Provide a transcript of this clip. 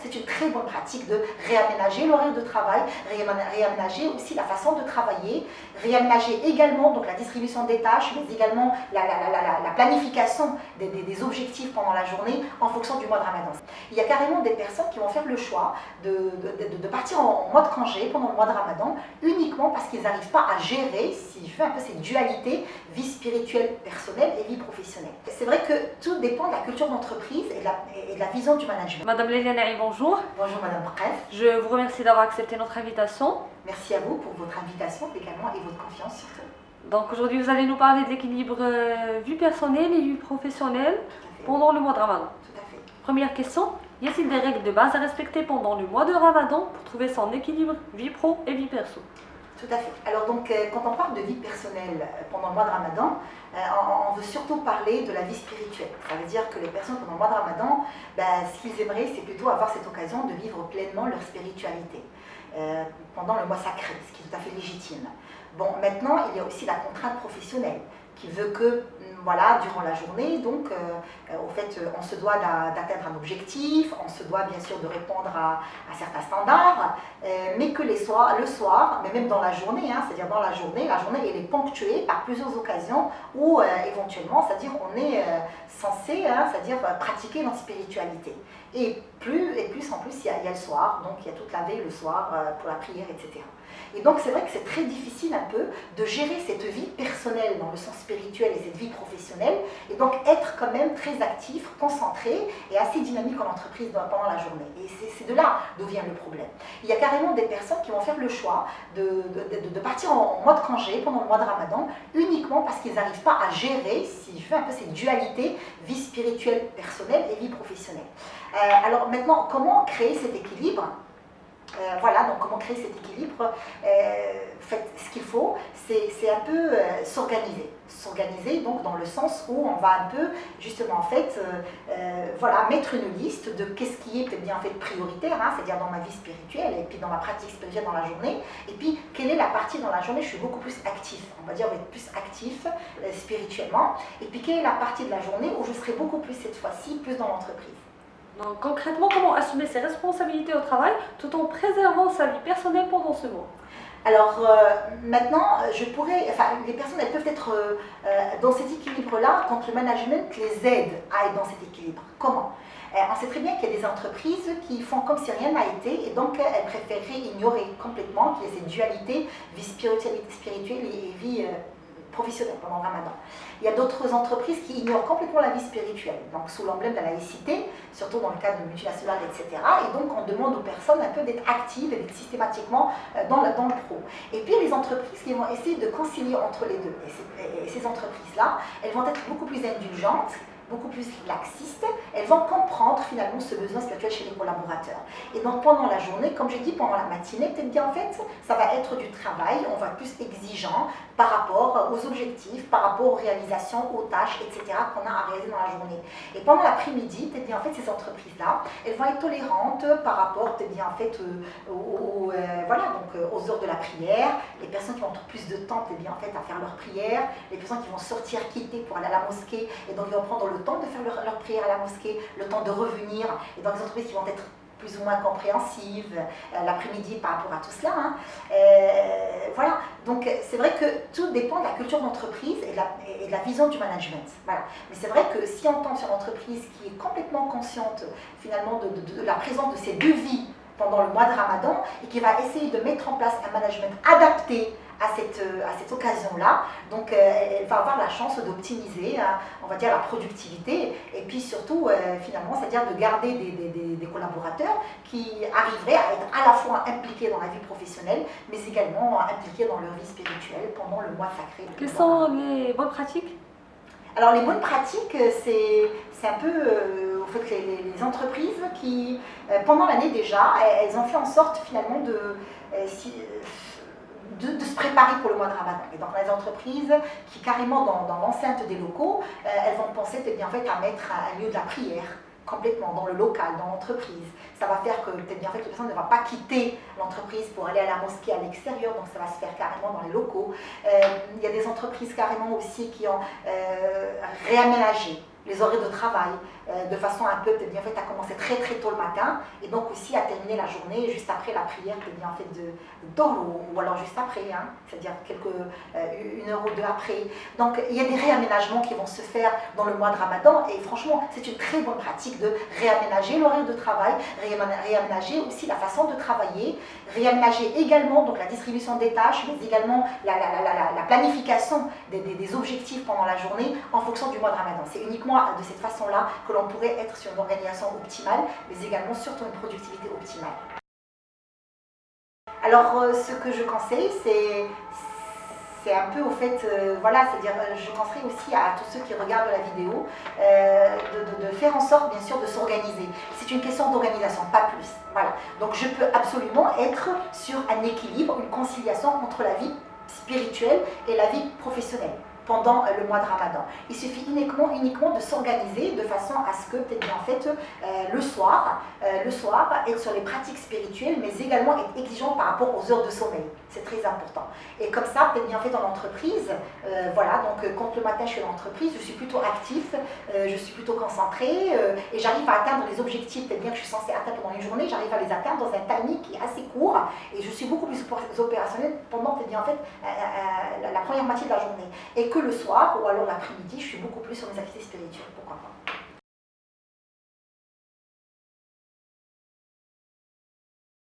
c'est une très bonne pratique de réaménager l'horaire de travail, réaménager aussi la façon de travailler, réaménager également donc la distribution des tâches, mais également la planification des objectifs pendant la journée en fonction du mois de Ramadan. Il y a carrément des personnes qui vont faire le choix de partir en mois de congé pendant le mois de Ramadan uniquement parce qu'ils n'arrivent pas à gérer, si je fais un peu cette dualité, vie spirituelle personnelle et vie professionnelle. C'est vrai que tout dépend de la culture d'entreprise et de la vision du management. Madame Leila Naïm, bonjour. Bonjour Madame Bref. Je vous remercie d'avoir accepté notre invitation. Merci à vous pour votre invitation également et votre confiance surtout. Donc aujourd'hui vous allez nous parler de l'équilibre vie personnelle et vie professionnelle pendant le mois de Ramadan. Tout à fait. Première question, y a-t-il des règles de base à respecter pendant le mois de Ramadan pour trouver son équilibre vie pro et vie perso? Tout à fait. Alors donc, quand on parle de vie personnelle pendant le mois de Ramadan, on veut surtout parler de la vie spirituelle. Ça veut dire que les personnes pendant le mois de Ramadan, ce qu'ils aimeraient, c'est plutôt avoir cette occasion de vivre pleinement leur spiritualité pendant le mois sacré, ce qui est tout à fait légitime. Bon, maintenant, il y a aussi la contrainte professionnelle qui veut que, voilà, durant la journée, donc, au fait, on se doit d'atteindre un objectif, on se doit bien sûr de répondre à certains standards, mais que le soir, mais même dans la journée, hein, c'est-à-dire dans la journée, elle est ponctuée par plusieurs occasions où, éventuellement, c'est-à-dire on est censé, hein, c'est-à-dire pratiquer notre spiritualité. Et plus en plus, il y a le soir, donc il y a toute la veille le soir pour la prière, etc. Et donc c'est vrai que c'est très difficile un peu de gérer cette vie personnelle dans le sens spirituel et cette vie professionnelle, et donc être quand même très actif, concentré et assez dynamique en entreprise pendant la journée. Et c'est de là d'où vient le problème. Il y a carrément des personnes qui vont faire le choix de partir en mois de congé pendant le mois de Ramadan uniquement parce qu'ils n'arrivent pas à gérer, si je fais un peu cette dualité, vie spirituelle personnelle et vie professionnelle. Alors maintenant, comment créer cet équilibre ? Voilà, donc comment créer cet équilibre, ce qu'il faut, c'est un peu s'organiser donc dans le sens où on va un peu justement en fait voilà, mettre une liste de qu'est-ce qui est peut-être bien en fait prioritaire, hein, c'est-à-dire dans ma vie spirituelle et puis dans ma pratique spirituelle dans la journée, et puis quelle est la partie dans la journée où je suis beaucoup plus actif, on va dire être plus actif spirituellement, et puis quelle est la partie de la journée où je serai beaucoup plus cette fois-ci plus dans l'entreprise. Donc concrètement, comment assumer ses responsabilités au travail tout en préservant sa vie personnelle pendant ce mois? Alors maintenant, les personnes elles peuvent être dans cet équilibre-là quand le management les aide à être dans cet équilibre. Comment? On sait très bien qu'il y a des entreprises qui font comme si rien n'a été et donc elles préféreraient ignorer complètement qu'il y a cette dualité, vie spirituelle et vie professionnelle pendant le Ramadan. Il y a d'autres entreprises qui ignorent complètement la vie spirituelle, donc sous l'emblème de la laïcité, surtout dans le cadre de multinationales, etc. Et donc on demande aux personnes un peu d'être actives et d'être systématiquement dans le pro. Et puis les entreprises qui vont essayer de concilier entre les deux. Et ces entreprises-là, elles vont être beaucoup plus indulgentes, beaucoup plus laxistes, elles vont comprendre finalement ce besoin spirituel chez les collaborateurs. Et donc pendant la journée, comme j'ai dit, pendant la matinée, peut-être bien en fait, ça va être du travail, on va être plus exigeant par rapport aux objectifs, par rapport aux réalisations, aux tâches, etc. qu'on a à réaliser dans la journée. Et pendant l'après-midi, peut-être bien en fait, ces entreprises-là, elles vont être tolérantes par rapport peut-être bien en fait aux heures de la prière, les personnes qui vont avoir plus de temps peut-être bien en fait à faire leur prière, les personnes qui vont sortir, quitter pour aller à la mosquée, et donc ils vont prendre le temps de faire leur prière à la mosquée, le temps de revenir, et dans les entreprises qui vont être plus ou moins compréhensives l'après-midi par rapport à tout cela. Hein. Voilà, donc c'est vrai que tout dépend de la culture d'entreprise et de la vision du management. Voilà. Mais c'est vrai que si on tombe sur une entreprise qui est complètement consciente finalement de la présence de ces deux vies pendant le mois de Ramadan et qui va essayer de mettre en place un management adapté à cette occasion-là, donc elle va avoir la chance d'optimiser, on va dire, la productivité et puis surtout, finalement, c'est-à-dire de garder des collaborateurs qui arriveraient à être à la fois impliqués dans la vie professionnelle, mais également impliqués dans leur vie spirituelle pendant le mois sacré. Quelles sont les bonnes pratiques? Alors les bonnes pratiques, c'est un peu en fait, les entreprises qui, pendant l'année déjà, elles ont fait en sorte finalement de se préparer pour le mois de Ramadan. Et donc les entreprises qui carrément dans l'enceinte des locaux, elles vont penser peut-être bien en fait à mettre un lieu de la prière complètement dans le local, dans l'entreprise. Ça va faire que peut-être bien en fait les personnes ne vont pas quitter l'entreprise pour aller à la mosquée à l'extérieur, donc ça va se faire carrément dans les locaux. Il y a des entreprises carrément aussi qui ont réaménagé les horaires de travail, de façon un peu peut-être bien fait à commencer très très tôt le matin et donc aussi à terminer la journée juste après la prière peut-être bien fait de Doro ou alors juste après, hein, c'est-à-dire une heure ou deux après. Donc il y a des réaménagements qui vont se faire dans le mois de Ramadan et franchement c'est une très bonne pratique de réaménager l'horaire de travail, réaménager aussi la façon de travailler, réaménager également donc la distribution des tâches mais également la planification des objectifs pendant la journée en fonction du mois de Ramadan. C'est uniquement de cette façon-là que l'on pourrait être sur une organisation optimale, mais également surtout une productivité optimale. Alors, ce que je conseille, c'est un peu au fait, voilà, c'est-à-dire je conseille aussi à tous ceux qui regardent la vidéo de faire en sorte, bien sûr, de s'organiser. C'est une question d'organisation, pas plus. Voilà. Donc, je peux absolument être sur un équilibre, une conciliation entre la vie spirituelle et la vie professionnelle pendant le mois de Ramadan. Il suffit uniquement de s'organiser de façon à ce que, peut-être bien en fait, le soir, être sur les pratiques spirituelles, mais également être exigeant par rapport aux heures de sommeil. C'est très important. Et comme ça, peut-être bien fait dans l'entreprise, voilà, donc quand le matin je suis dans l'entreprise, je suis plutôt actif, je suis plutôt concentré et j'arrive à atteindre les objectifs, peut-être bien que je suis censée atteindre pendant une journée, j'arrive à les atteindre dans un timing qui est assez court et je suis beaucoup plus opérationnelle pendant, peut-être bien en fait, la première moitié de la journée. Et que le soir ou alors l'après-midi, je suis beaucoup plus sur mes activités spirituelles, pourquoi pas.